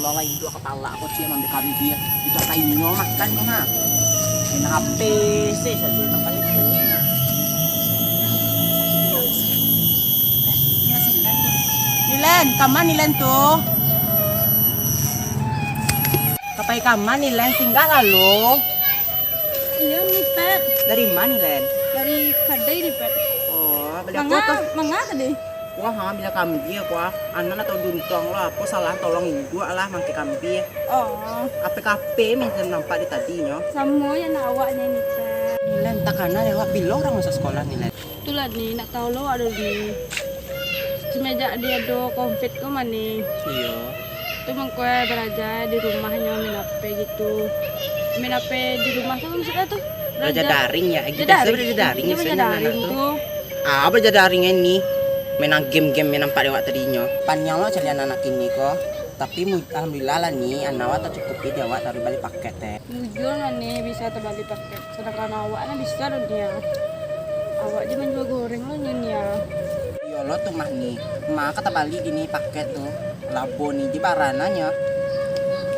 Allah lah itu kepala aku sih ambil kambing kita kainnya makannya ha. Ini HP sih saja makan itu. Nilen, kaman Nilen tuh. Kapai kaman Nilen singgah lalu. Iya nih Pet, Dari mana Nilen? dari kedai nih Pet. Oh, beli aku tuh. Mangga tadi. Wah, bila kambing aku anak atau duntong lah, apa salah tolongin gua lah mangke kambing. Oh, APKP minta nampak di tadinya. sama yang awaknya nih Pet. Nilen takana lewat bilang orang masa sekolah Nilen. Itulah nih, nak tahu lo ada di semenjak dia do covid kau mana? Iya. Itu mengkue belajar di rumahnya main HP gitu. Main HP di rumah tuh maksudnya tuh Belajar daring ya, belajar kita daring. belajar daring Iya, ya belajar sebenarnya daring tuh. tuh. Belajar daring ini menang game-game menang pada waktu tadinya. Panjang lo calian anak ini kok. Tapi alhamdulillah lah nih, anak tak cukup dia awak taruh balik paket teh. Jujur lah nih bisa terbalik paket. Sedangkan awaknya bisa dong dia. Awak aja menjual goreng lo nyonya. Iya lo tuh mah nih, mah kata balik gini paket tuh. Labo nih di barananya.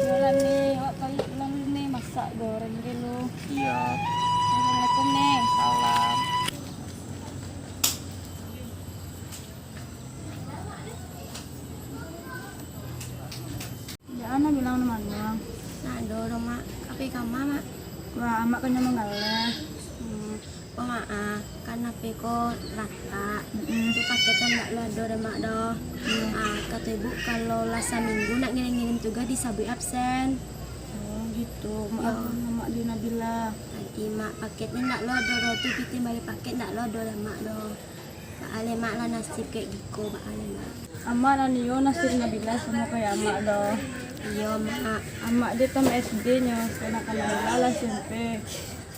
Jualan nih, awak kali lalu nih masak goreng gitu. Iya, Assalamualaikum nih. salam. Ya anak bilang namanya. Nah, dorong mak, tapi kamu mak, Wah, amak kanya mengalah. kok mak kan HP ko rata, itu paketan nggak lo ada mak doh. Kata ibu kalau lasa minggu nak ngirim-ngirim tugas disabui absen. Oh gitu. Ya. Maaf mak di Nabila. Nanti mak paketnya nggak lo ada roti piting balik paket nggak lo ada mak doh. Pak Ale mak lah nasib kayak gitu, Pak Ale mak. Amak nanio nasib Nabila sama kayak amak doh. Iya mak, Amak dia tam SD nya, karena kan Nabila lah SMP.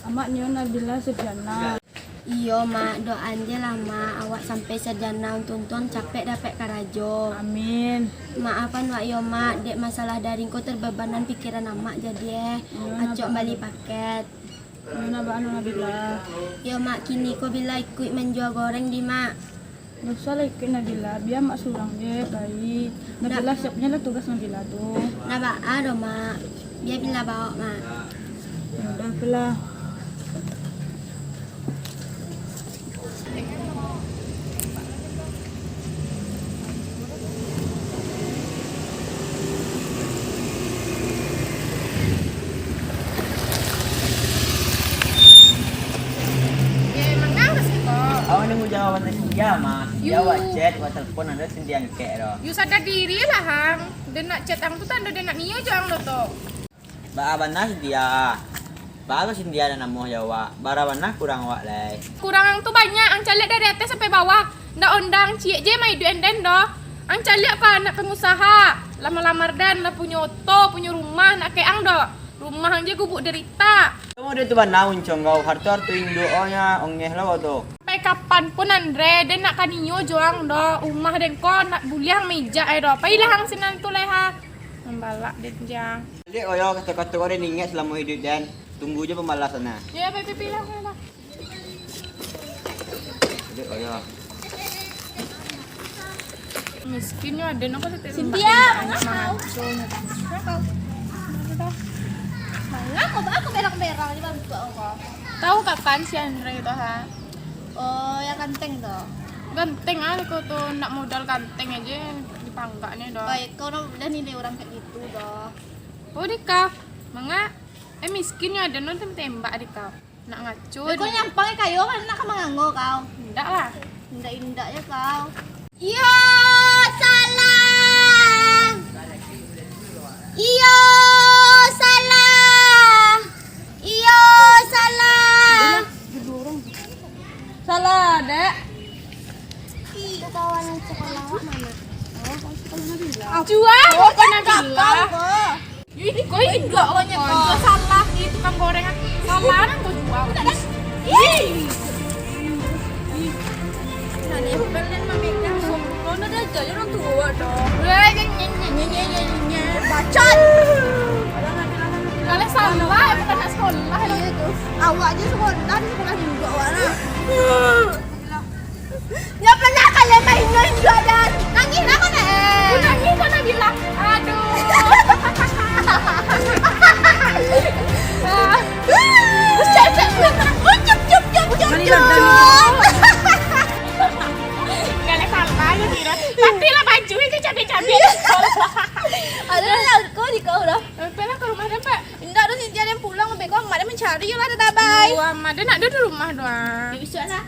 Amak nyo Nabila sejana. iya mak doain aja lah mak, awak sampai sarjana tuntun capek dapat karajo. Amin. Maafan wak yo mak, dek masalah daring ko terbebanan pikiran amak jadi acok balik paket. Nyo anu Nabila. Yo mak kini ko bila ikut menjual goreng di mak. Dosa lah ikut Nabila, biar mak surang je baik. Nabila siapnya lah tugas Nabila tuh. Nah bak do mak, biar bila bawa mak. Ya udah pelah. Awak ni mau jawab dia mah. Dia awak chat, awak telepon ada sendiri kek doh. You sadar diri lah hang. Dia nak chat ang tu tanda dia nak niyo jang lo to. Ba abanah dia. Baru sindia na namo jawa. Barawanah kurang awak lai. Kurang ang tu banyak. Ang calik dari atas sampai bawah. Ndak ondang cie je mai duit enden doh. Ang calik apa anak pengusaha. Lama-lamar dan nak punya oto, punya rumah nak ke ang doh. Rumah ang je gubuk derita. Kamu dia tu banau uncong kau harta tu indonya ongeh lah tu. Sampai kapan pun Andre dia nak kaniyo joang doh. Rumah den ko nak buliang meja ai doh. Pailah hang sinan tu leha. Membalak den jang. Jadi oyo kata-kata orang ingat selama hidup dan tunggu je pembalasannya. Ya pipi lah lah. Jadi oyo. Miskinnya ada nak kata Cynthia, Aku berak-berak di bangku aku. Tahu kapan si Andre itu ha? Oh, ya ganteng tuh. Ganteng ah kau tuh nak modal ganteng aja dipanggaknya doh. Baik, kau udah nilai orang kayak gitu doh. Oh dikau, mangga miskinnya ada nonton tembak dikau. Nak ngacun. Kau nyampangnya kayu kan nak manganggo kau. Enggak lah. Indah-indah ya kau. Yo salah. Iyo salah. Iyo salah. Salah, Dek. Itu kawan sekolah mana? Jual kok kena gila. Ini kau enggak banyak kau salah itu tukang gorengan. Salah nang kau jual. Ih. Nah, dia pengen memegang Kau udah aja orang tua dong. bacot. Kalian salah, bukan nak sekolah. Awak aja sekolah di sekolah juga awak. Ya pernah kalian main juga dan nangis apa nih? Nangis kan bilang, aduh. dah, bye. Wah, mah dia nak duduk di rumah doang. Besok lah.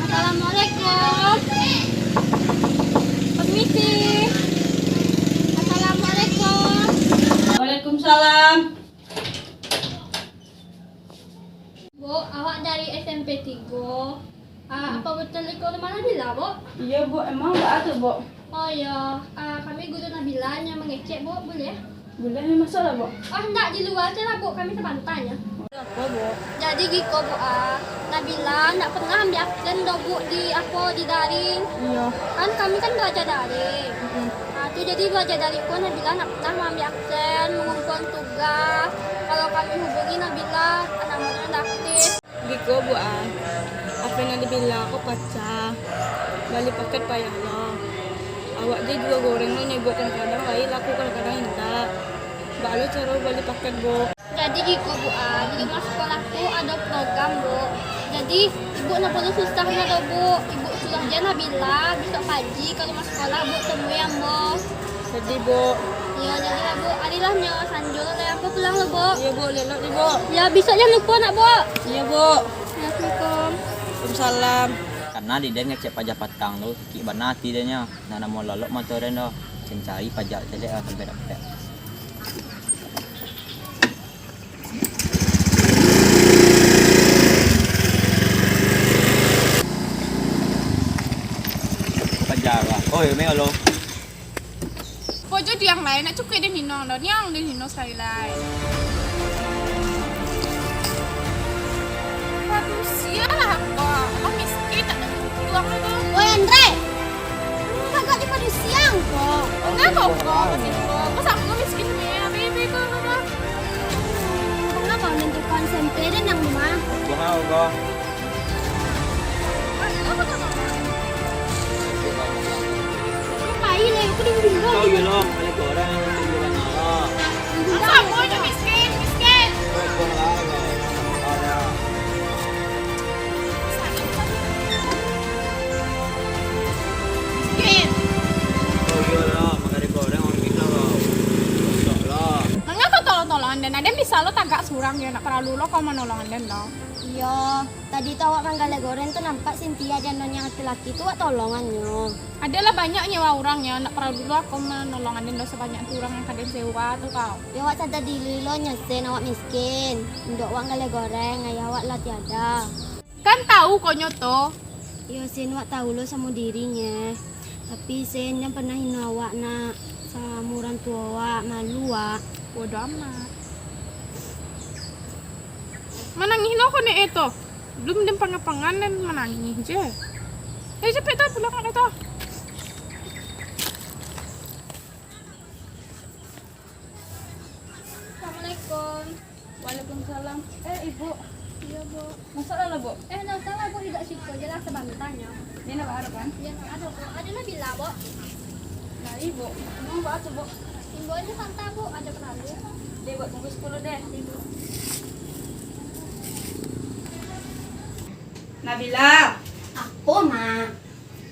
Assalamualaikum. Permisi. Assalamualaikum. Waalaikumsalam. Bu, awak dari SMP 3. Apa betul ikut rumah Nabila, Bu? Iya bu, emang nggak ada bu? Oh ya, kami guru Nabila yang mengecek, Bu, boleh? Boleh nih masalah bu? Oh enggak, di luar aja lah, Bu, kami sebantanya. Apa bu? Jadi gitu, Bu, Nabila enggak pernah ambil absen do, Bu, di daring. Iya. Kan kami kan belajar daring. Tuh jadi belajar daring pun Nabila enggak pernah mengambil absen, mengumpulkan tugas. Kalau kami hubungi Nabila, nomornya enggak aktif. Gitu bu apa yang dibilang aku pecah. Balik paket payah lah. Awak dia juga goreng lah nih bu, kadang lain laku kadang enggak. Baru cara balik paket bu. Jadi gitu, Bu, di rumah sekolahku ada program, Bu. Jadi ibu nggak perlu susahnya tuh, Bu. Ibu suruh aja Nabila besok pagi ke rumah sekolah, Bu, temui yang bos. Sedih bu. Iya, jadi lah, Bu. Adilah nyo sanjul lah aku pulang lo, Bu. Iya bu, lelok nih bu. Ya besok jangan lupa nak, Bu. Iya bu. Assalamualaikum. Waalaikumsalam. Karena di dia ngecek pajak patang tu ki banati dia nya nana mau lolok motoren do cari pajak tadi sampai dapat. Pajak lah. Oh, ya meo lo. Pojok dia yang lain nak cukup dia minum dah. Yang dia minum sekali lain. Manusia lah kok. Orang miskin tak ada uang itu. Woi, Andre. Kagak di pada siang kok. Enggak kok kok masih kok. Kok sama miskin ni. Baby kok kok. Kenapa menentukan SMP dan yang rumah? Gua go. Ngapain lah, aku di rumah. Oh, ya lo, kali orang yang tu bukan Allah. Asal kau je miskin, miskin. Kau lah. Ada. Miskin. Oh, ya lah, makanya orang orang kita lah. Tak lah. Mengapa tolong-tolongan dan ada misal lo tagak surang dia nak perlu lo kau menolongan dan lo. Iya, tadi tahu awak manggala goreng tuh nampak Cynthia dan nyonya laki-laki tuh awak tolongannya. Adalah banyak nyewa orang ya nak perlu dulu aku menolongan dan lo sebanyak tu orang yang kadang sewa tu kau. Ya awak sadar diri lo nyesen awak miskin. Ndok awak manggala goreng, ayah awak lah tiada. Kan tahu kau nyoto. Ya sen awak tahu lo sama dirinya. Tapi sen yang pernah hina awak nak sama orang tua awak malu awak. Bodoh amat. Menangis lo kau ni itu. Belum dem pangan-pangan dan menangis je. Cepet dah pulang kat tu. Assalamualaikum. Waalaikumsalam. Ibu. Iya, Bu. Masalah lah bu. Nah salah Bu, tidak situ aja lah sebantahnya. Ini nak baru kan? Ya ada Bu. Ada Nabila, Bu. Nah ibu. Mau buat apa bu? Simbolnya Santa, Bu. Ada perlu. Dia buat tunggu 10 deh. Nabila. Apa, Mak?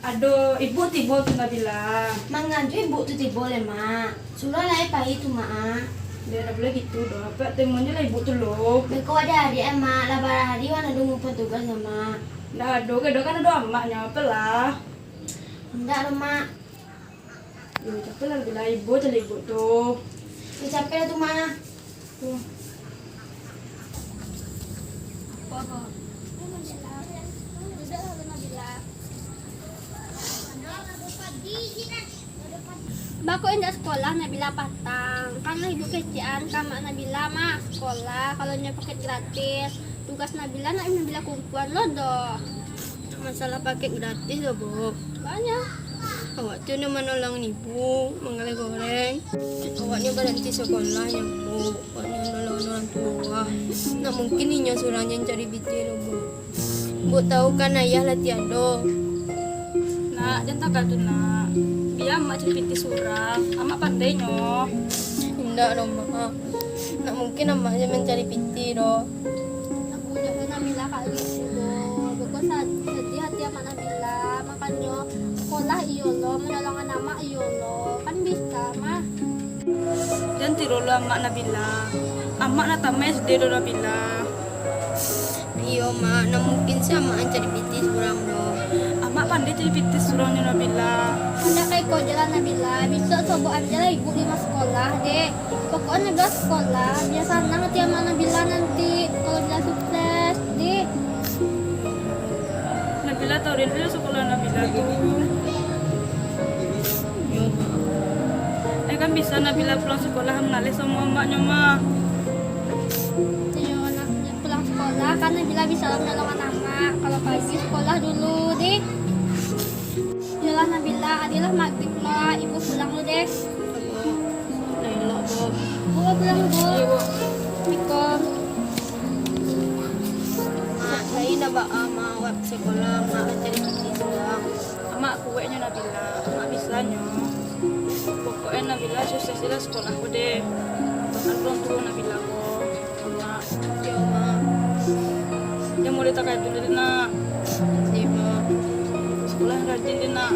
Aduh, ibu tiba tu Nabila. Mangaju ibu tu tiba boleh, Mak. Suruh lah pahit tu, Mak. Dia dah boleh gitu dah. Apa temunya lah ibu tu lo. Beko ada hari Mak. Lebaran hari mana ada ngumpul tugas sama. Dah ada ke? Dah kan ada amaknya apa lah. Enggak loh, Mak. Ya, siapa lah Nabila ibu cari ibu tu. Ya capek lah tu, Mak. Tuh. Bako indah sekolah Nabila patang. Karena ibu kecian kama Nabila mak sekolah. Kalau nya paket gratis. Tugas Nabila nak Nabila kumpulan lo doh. Masalah paket gratis loh bu. Banyak. Awak tu nak menolong ibu, mengalih goreng. Awaknya berhenti sekolah yang bu. Awaknya menolong orang tua. Nak mungkin inya surangnya yang cari biti loh bu. Bu tahu kan ayah lah tiada. Nak, jangan takut tu nak. Iya, mak ceripiti surang. Amak pandai nyo. Tidak dong mak. Nak mungkin amak aja mencari piti doh. Aku udah Nabila kali itu. Bukan sedih hati sama Nabila. Makanya sekolah iyo lo, menolongan nama iyo lo. Kan bisa mah. Dan tirolo amak Nabila. Amak natama SD do Nabila. Iyo mak, nak mungkin sih amak mencari piti seorang doh. Amak pandai ceripiti surangnya Nabila. Ada kayak kau jalan Nabila. Bisa coba aja lah ibu di mas sekolah deh. Pokoknya gak sekolah. Dia senang hati sama Nabila nanti. Kalau dia sukses deh. Nabila tahu dia sekolah Nabila tuh. Iyo mak. Kan bisa Nabila pulang sekolah mengalir sama emaknya mah. Tujuh anaknya pulang sekolah kan Nabila bisa menolong anak. Kalau pagi sekolah dulu deh. Yalah Nabila, adilah maghrib lah. Ibu pulang dulu deh. Laila boh. Bu pulang bu. Assalamualaikum. Mak, saya dah bawa mak web sekolah mak mencari piti seorang. Amak kuenya Nabila. Amak bisa nyo. Pokoknya Nabila sukses di sekolah aku deh. Bahkan belum turun Nabila kok. Amak. Iyo mak. Yang mau ditak kayak dulu deh nak. Iya mak. Sekolah rajin deh nak.